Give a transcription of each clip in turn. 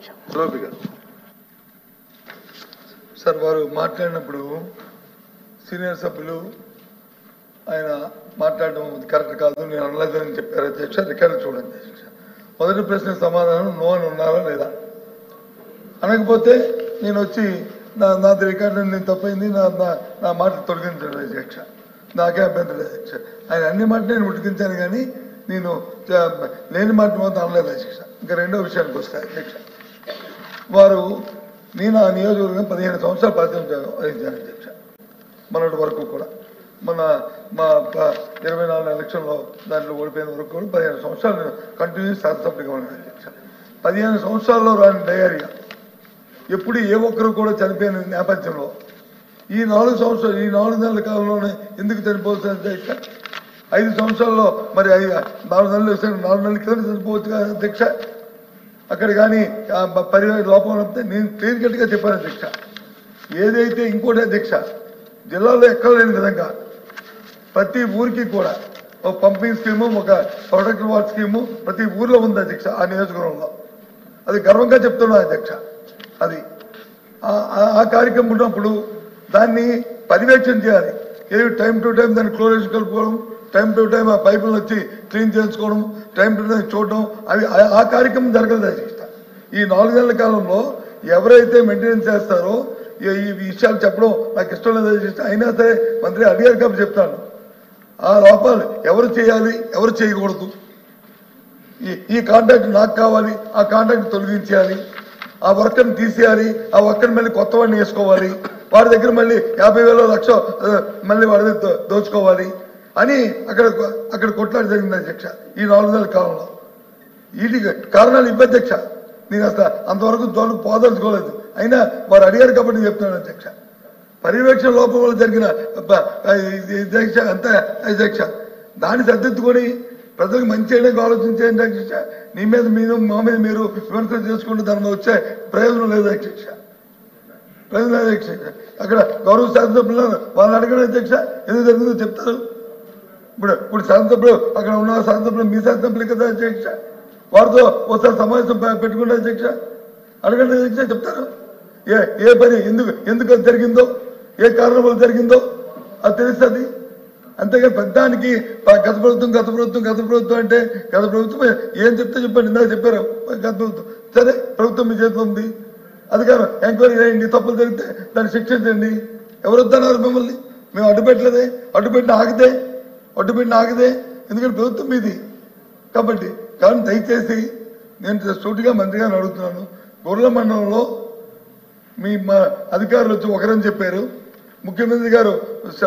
అధ్యక్ష. సార్ వారు మాట్లాడినప్పుడు సీనియర్ సభ్యులు ఆయన మాట్లాడడం కరెక్ట్ కాదు, నేను అనలేదని చెప్పారు అధ్యక్ష. రికార్డు చూడండి అధ్యక్ష. మొదటి ప్రశ్న సమాధానం నో అని ఉన్నారా లేదా, అనకపోతే నేను వచ్చి నాది రికార్డు నేను తప్పైంది, నా మాట తొలగించలేదు అధ్యక్ష. నాకే అభ్యంతరం లేదు అధ్యక్ష. ఆయన అన్ని మాట నేను ఉడికించాను కానీ నేను లేని మాట మాత్రం అనలేదు అధ్యక్ష. ఇంకా రెండో విషయానికి వస్తాయి అధ్యక్ష. వారు నేను ఆ నియోజకవర్గం 15 సంవత్సరాలు ప్రాతినిధ్యం వహించాను అధ్యక్ష. మొన్నటి వరకు కూడా మన మా 24 ఎలక్షన్లో దాంట్లో ఓడిపోయిన వరకు కూడా 15 సంవత్సరాలు నేను కంటిన్యూస్ శాసనసభ్యుడిగా ఉన్నాను అధ్యక్ష. 15 సంవత్సరాల్లో రాని డయేరియా ఎప్పుడు ఏ ఒక్కరు కూడా చనిపోయిన నేపథ్యంలో ఈ 4 సంవత్సరాలు ఈ 4 నెలల కాలంలోనే ఎందుకు చనిపోవచ్చు అధ్యక్ష? 5 సంవత్సరాల్లో మరి 4 నెలలు వేసాను, 4 నెలల కింద చనిపోవచ్చు కదా అధ్యక్ష. అక్కడ కానీ పరివేక్ష లోపం వస్తే నేను క్లియర్ కట్గా చెప్పాను అధ్యక్ష. ఏదైతే ఇంకోటి అధ్యక్ష, జిల్లాలో ఎక్కడ లేని విధంగా ప్రతి ఊరికి కూడా ఒక పంపింగ్ స్కీము, ఒక ప్రొడక్ట్ వాట్ స్కీము ప్రతి ఊర్లో ఉంది అధ్యక్ష. ఆ నియోజకవర్గంలో అది గర్వంగా చెప్తున్నా అధ్యక్ష. అది ఆ కార్యక్రమం ఉన్నప్పుడు దాన్ని పర్యవేక్షణ చేయాలి. ఏది టైం టు టైం దాన్ని క్లోరేషన్ కలుపుకోవడం, టైం టు టైం ఆ పైపులను వచ్చి క్లీన్ చేసుకోవడం, టైం టు టైం చూడడం, అవి ఆ కార్యక్రమం జరగలేదు అధ్యక్ష. ఈ 4 నెలల కాలంలో ఎవరైతే మెయింటెనెన్స్ చేస్తారో ఈ విషయాలు చెప్పడం నాకు ఇష్టం లేదు అధ్యక్ష. అయినా సరే మంత్రి అడిగారు కాబట్టి చెప్తాను. ఆ లోపాలు ఎవరు చేయాలి, ఎవరు చేయకూడదు, ఈ కాంట్రాక్ట్ నాకు కావాలి, ఆ కాంట్రాక్ట్ తొలగించేయాలి, ఆ వర్కర్ని తీసేయాలి, ఆ వర్కర్ని మళ్ళీ కొత్త వాడిని వేసుకోవాలి, వాడి దగ్గర మళ్ళీ 50,000 లక్ష మళ్ళీ వాడి దోచుకోవాలి అని అక్కడ కొట్లాడి జరిగింది అధ్యక్ష. ఈ 4 నెలల కాలంలో వీటికి కారణాలు ఇవ్వ అధ్యక్ష. నేను అసలు అంతవరకు తోలు పోదలుచుకోలేదు. అయినా వారు అడిగారు కాబట్టి చెప్తున్నాను అధ్యక్ష. పర్యవేక్షణ లోపం వల్ల జరిగిన అధ్యక్ష అంతే అధ్యక్ష. దాన్ని సర్దిద్దుకొని ప్రజలకు మంచి చేయడానికి ఆలోచించేయండి అధ్యక్ష. నీ మీద మీరు మా మీద మీరు విమర్శలు చేసుకుంటే దాని మీద వచ్చే ప్రయోజనం లేదు అధ్యక్ష. ప్రయోజనం లేదు అధ్యక్ష. అక్కడ గౌరవ శాసనసభ్యులు వాళ్ళు అడగడం అధ్యక్ష ఎందుకు జరిగిందో చెప్తారు. ఇప్పుడు శాసనసభ్యులు అక్కడ ఉన్న శాసనసభ్యులు మీ శాసనసభ్యులు కదా అధ్యక్ష, వారితో ఒకసారి సమావేశం పెట్టుకుంటే అధ్యక్ష అడగండి అధ్యక్ష, చెప్తారు. ఏ పని ఎందుకు అది జరిగిందో, ఏ కారణం వల్ల జరిగిందో అది తెలుస్తుంది. అంతేగాని పెద్దానికి గత ప్రభుత్వం అంటే గత ప్రభుత్వం ఏం చెప్తే చెప్పండి. ఇందాక చెప్పారు గత ప్రభుత్వం. సరే ప్రభుత్వం మీ చేతిలో ఉంది, అధికారం ఎంక్వైరీ చేయండి, తప్పులు జరిగితే దాన్ని శిక్షించండి. ఎవరు వద్దన్నారు మిమ్మల్ని? మేము అడ్డుపెట్టిన ఆగితే ఎందుకంటే ప్రభుత్వం మీది కాబట్టి. కానీ దయచేసి నేను సూటిగా మంత్రిగారిని అడుగుతున్నాను. గొర్రెల మండలంలో మా అధికారులు వచ్చి ఒకరని చెప్పారు. ముఖ్యమంత్రి గారు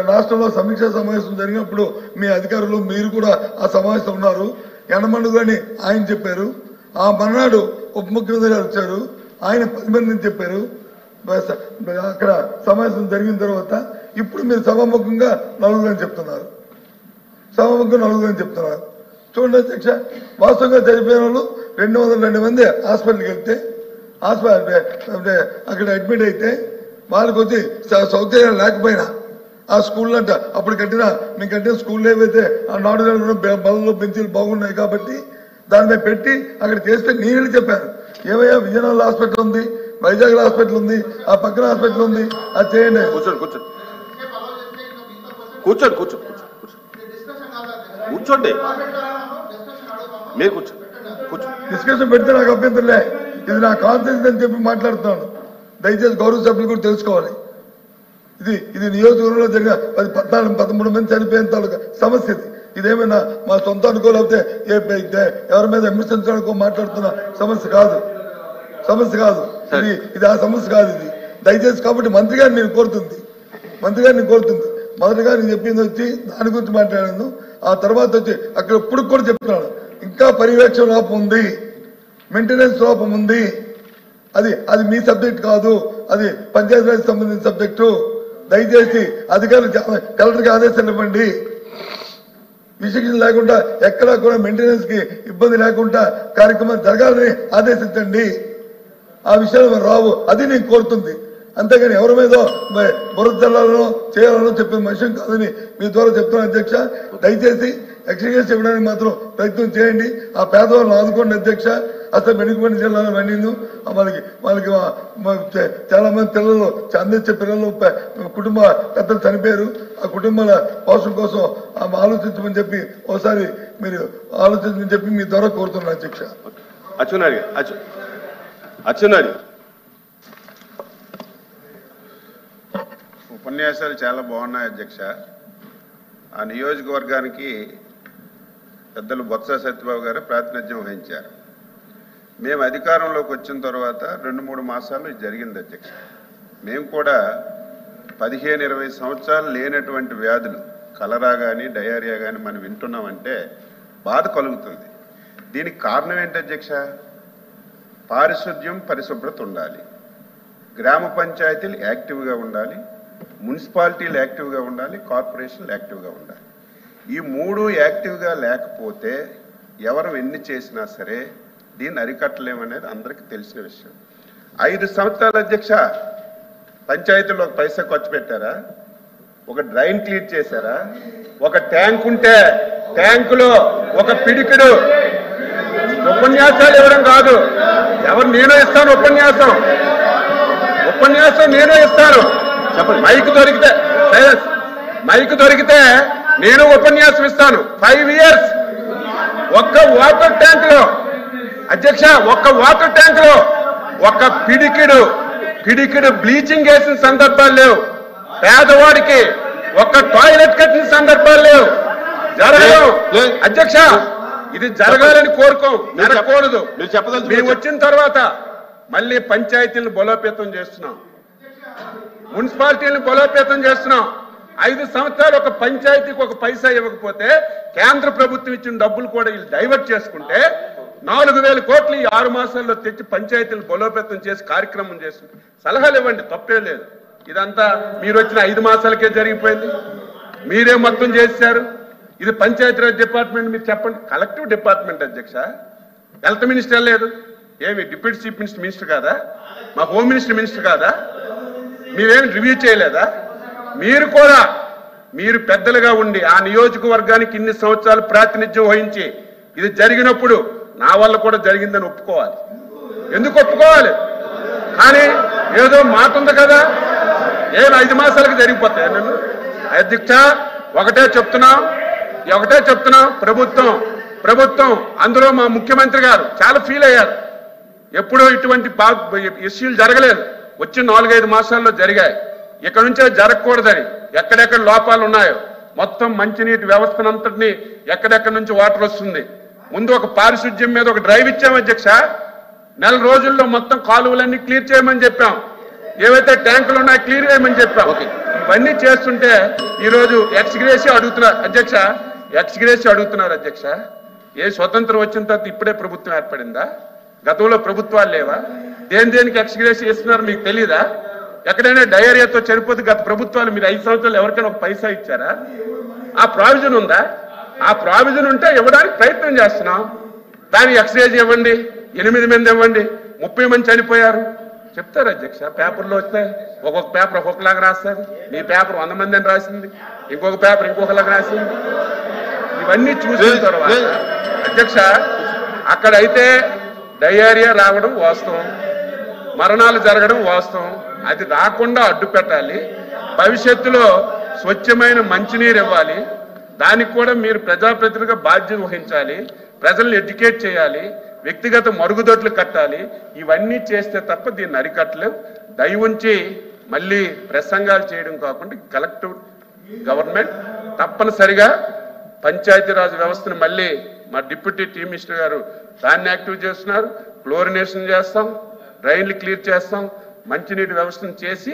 రాష్ట్రంలో సమీక్షా సమావేశం జరిగినప్పుడు మీ అధికారులు మీరు కూడా ఆ సమావేశం ఉన్నారు. ఎండమండు అని ఆయన చెప్పారు. ఆ మర్నాడు ఉప ముఖ్యమంత్రి గారు వచ్చారు, ఆయన 10 మందిని చెప్పారు. అక్కడ సమావేశం జరిగిన తర్వాత ఇప్పుడు మీరు సభాముఖంగా 4 అని చెప్తున్నారు. చూడండి అధ్యక్ష, వాస్తవంగా చనిపోయిన వాళ్ళు 202 మంది హాస్పిటల్కి వెళ్తే అక్కడ అడ్మిట్ అయితే వాళ్ళకి వచ్చి సౌకర్యం లేకపోయినా ఆ స్కూల్లో అంట అప్పుడు మేము కట్టిన స్కూల్లో ఏవైతే ఆ 4 నెలలు బలలో బెంచీలు బాగున్నాయి కాబట్టి దాని మీద పెట్టి అక్కడ చేస్తే నేను చెప్పాను. ఏమయ్యా విజయనగరం హాస్పిటల్ ఉంది, వైజాగ్ హాస్పిటల్ ఉంది, ఆ పక్కన హాస్పిటల్ ఉంది, అది చేయండి. కూర్చోండి మీరు డిస్కషన్ పెడితే నాకు అభ్యంతరలే. ఇది నా కాన్ఫిడెన్స్ అని చెప్పి మాట్లాడుతున్నాను. దయచేసి గౌరవ సభ్యులు కూడా తెలుసుకోవాలి. ఇది నియోజకవర్గంలో జరిగిన 13 మంది చనిపోయిన తాలూకా సమస్య. ఇదేమైనా మా సొంత అనుకోలేకపోతే ఎవరి మీద విమర్శించడానికో మాట్లాడుతున్న సమస్య కాదు. ఇది ఆ సమస్య కాదు. ఇది దయచేసి కాబట్టి మంత్రి గారిని నేను కోరుతుంది. మొదటిగా నేను చెప్పింది వచ్చి దాని గురించి మాట్లాడాను. ఆ తర్వాత వచ్చి అక్కడ ఇప్పుడు కూడా చెప్తున్నాను, ఇంకా పర్యవేక్షణ లోపం ఉంది, మెయింటెనెన్స్ లోపం ఉంది. అది మీ సబ్జెక్ట్ కాదు, అది పంచాయతీరాజ్ సంబంధించిన సబ్జెక్టు. దయచేసి అధికారులు కలెక్టర్కి ఆదేశాలు ఇవ్వండి. విశిక్షణ లేకుండా ఎక్కడా కూడా మెయింటెనెన్స్ కి ఇబ్బంది లేకుండా కార్యక్రమం జరగాలని ఆదేశించండి. ఆ విషయాలు రావు, అది నేను కోరుతుంది. అంతేగాని ఎవరి మీద బురద చల్లాలనో చేయాలనో చెప్పిన విషయం కాదని మీ ద్వారా చెప్తున్నాను అధ్యక్ష. దయచేసి ఎక్స్గ్రేషన్స్ ఇవ్వడానికి మాత్రం ప్రయత్నం చేయండి. ఆ పేదవాళ్ళని ఆదుకోండి అధ్యక్ష. అసలు మెడికల్ జిల్లాలో పండింది వాళ్ళకి చాలా మంది పిల్లలు అందించే పిల్లలు కుటుంబ పెద్దలు చనిపోయారు. ఆ కుటుంబాల పోషణ కోసం ఆలోచించమని చెప్పి ఒకసారి మీరు ఆలోచించమని చెప్పి మీ ద్వారా కోరుతున్నాను అధ్యక్ష. అచ్చున్నాడు ఉపన్యాసాలు చాలా బాగున్నాయి అధ్యక్ష. ఆ నియోజకవర్గానికి పెద్దలు బొత్స సత్యబాబు గారు ప్రాతినిధ్యం వహించారు. మేము అధికారంలోకి వచ్చిన తర్వాత 2-3 మాసాలు ఇది జరిగింది అధ్యక్ష. మేము కూడా 15-20 సంవత్సరాలు లేనటువంటి వ్యాధులు కలరా కానీ డయేరియా కానీ మనం వింటున్నామంటే బాధ కలుగుతుంది. దీనికి కారణం ఏంటి అధ్యక్ష? పారిశుద్ధ్యం పరిశుభ్రత ఉండాలి, గ్రామ పంచాయతీలు యాక్టివ్గా ఉండాలి, మున్సిపాలిటీలు యాక్టివ్గా ఉండాలి, కార్పొరేషన్లు యాక్టివ్గా ఉండాలి. ఈ 3 యాక్టివ్గా లేకపోతే ఎవరు ఎన్ని చేసినా సరే దీన్ని అరికట్టలేమనేది అందరికీ తెలిసిన విషయం. 5 సంవత్సరాల అధ్యక్ష పంచాయతీలో ఒక పైసా ఖర్చు పెట్టారా? ఒక డ్రైన్ క్లీన్ చేశారా? ఒక ట్యాంక్ ఉంటే ట్యాంకులో ఒక పిడికిడు ఉపన్యాసాలు ఇవ్వడం కాదు. ఎవరు నేనే ఇస్తాను ఉపన్యాసం నేనే ఇస్తాను. మైక్ దొరికితే నేను ఉపన్యాసం ఇస్తాను. 5 ఇయర్స్ ఒక్క వాటర్ ట్యాంక్ లో అధ్యక్ష, ఒక్క వాటర్ ట్యాంక్ లో ఒక పిడికిడు బ్లీచింగ్ వేసిన సందర్భాలు లేవు. పేదవాడికి ఒక్క టాయిలెట్ కట్టిన సందర్భాలు లేవు. జరగదు అధ్యక్ష, ఇది జరగాలని జరగకూడదు. మేము వచ్చిన తర్వాత మళ్ళీ పంచాయతీలను బలోపేతం చేస్తున్నాం, మున్సిపాలిటీలను బలోపేతం చేస్తున్నాం. 5 సంవత్సరాలు ఒక పంచాయతీకి ఒక పైసా ఇవ్వకపోతే కేంద్ర ప్రభుత్వం ఇచ్చిన డబ్బులు కూడా వీళ్ళు డైవర్ట్ చేసుకుంటే 4,000 కోట్లు 6 మాసాల్లో తెచ్చి పంచాయతీలను బలోపేతం చేసి కార్యక్రమం చేస్తుంది. సలహాలు ఇవ్వండి, తప్పే లేదు. ఇదంతా మీరు వచ్చిన 5 మాసాలకే జరిగిపోయింది. మీరే మొత్తం చేశారు. ఇది పంచాయతీరాజ్ డిపార్ట్మెంట్. మీరు చెప్పండి, కలెక్టివ్ డిపార్ట్మెంట్ అధ్యక్ష. హెల్త్ మినిస్టర్ లేదు, ఏమి డిప్యూటీ చీఫ్ మినిస్టర్ కాదా? మా హోమ్ మినిస్టర్ కాదా? మీరేమి రివ్యూ చేయలేదా? మీరు కూడా మీరు పెద్దలుగా ఉండి ఆ నియోజకవర్గానికి ఇన్ని సంవత్సరాలు ప్రాతినిధ్యం వహించి ఇది జరిగినప్పుడు నా వల్ల కూడా జరిగిందని ఒప్పుకోవాలి. ఎందుకు ఒప్పుకోవాలి? కానీ ఏదో మాట ఉంది కదా, ఏం 5 మాసాలకు జరిగిపోతాయి. నన్ను అధ్యక్ష ఒకటే చెప్తున్నాం, ప్రభుత్వం అందులో మా ముఖ్యమంత్రి గారు చాలా ఫీల్ అయ్యారు. ఎప్పుడూ ఇటువంటి ఇష్యూలు జరగలేదు, వచ్చి 4-5 మాసాల్లో జరిగాయి. ఇక్కడ నుంచే జరగకూడదని ఎక్కడెక్కడ లోపాలు ఉన్నాయో మొత్తం మంచినీటి వ్యవస్థనంతటినీ ఎక్కడెక్కడి నుంచి వాటర్ వస్తుంది. ముందు ఒక పారిశుద్ధ్యం మీద ఒక డ్రైవ్ ఇచ్చాం అధ్యక్ష. 4 రోజుల్లో మొత్తం కాలువలన్నీ క్లియర్ చేయమని చెప్పాం. ఏవైతే ట్యాంకులు ఉన్నాయో క్లియర్ చేయమని చెప్పాం. ఇవన్నీ చేస్తుంటే ఈరోజు ఎక్స్గ్రేసి అడుగుతున్నారు అధ్యక్ష. ఏ స్వతంత్రం వచ్చిన తర్వాత ఇప్పుడే ప్రభుత్వం ఏర్పడిందా? గతంలో ప్రభుత్వాలు లేవా? దేనికి ఎక్స్గ్రేసి ఇస్తున్నారు మీకు తెలీదా? ఎక్కడైనా డయేరియాతో చనిపోతే గత ప్రభుత్వాలు మీరు 5 సంవత్సరాలు ఎవరికైనా ఒక పైసా ఇచ్చారా? ఆ ప్రావిజన్ ఉందా? ఆ ప్రావిజన్ ఉంటే ఇవ్వడానికి ప్రయత్నం చేస్తున్నాం. దాన్ని ఎక్స్గ్రేజ్ ఇవ్వండి, 8 మంది ఇవ్వండి, 30 మంది చనిపోయారు చెప్తారు అధ్యక్ష. పేపర్లో వస్తే ఒక్కొక్క పేపర్ ఒక్కొక్కలాగా రాస్తారు. మీ పేపర్ 100 మంది అని రాసింది, ఇంకొక పేపర్ ఇంకొకలాగా రాసింది. ఇవన్నీ చూసిన తర్వాత అధ్యక్ష అక్కడైతే డయేరియా రావడం వాస్తవం, మరణాలు జరగడం వాస్తవం. అది రాకుండా అడ్డు పెట్టాలి. భవిష్యత్తులో స్వచ్ఛమైన మంచినీరు ఇవ్వాలి. దానికి కూడా మీరు ప్రజాప్రతినిధిగా బాధ్యత వహించాలి. ప్రజల్ని ఎడ్యుకేట్ చేయాలి, వ్యక్తిగత మరుగుదొడ్లు కట్టాలి. ఇవన్నీ చేస్తే తప్ప దీన్ని అరికట్టలేవు. దయవుంచి మళ్ళీ ప్రసంగాలు చేయడం కాకుండా కలెక్టివ్ గవర్నమెంట్ తప్పనిసరిగా పంచాయతీరాజ్ వ్యవస్థను మళ్ళీ మా డిప్యూటీ చీఫ్ మినిస్టర్ గారు దాన్ని యాక్టివ్ చేస్తున్నారు. క్లోరినేషన్ చేస్తాం, డ్రైన్లు క్లియర్ చేస్తాం, మంచినీటి వ్యవస్థను చేసి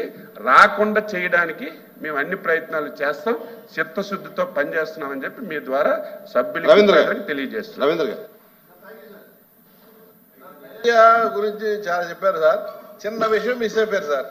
రాకుండా చేయడానికి మేము అన్ని ప్రయత్నాలు చేస్తాం. చిత్తశుద్ధితో పనిచేస్తున్నామని చెప్పి మీ ద్వారా సభ్యులకు తెలియజేస్తున్నాం. రవీంద్ర గారు గురించి చాలా చెప్పారు సార్. చిన్న విషయం మిస్ అయిపోయారు సార్.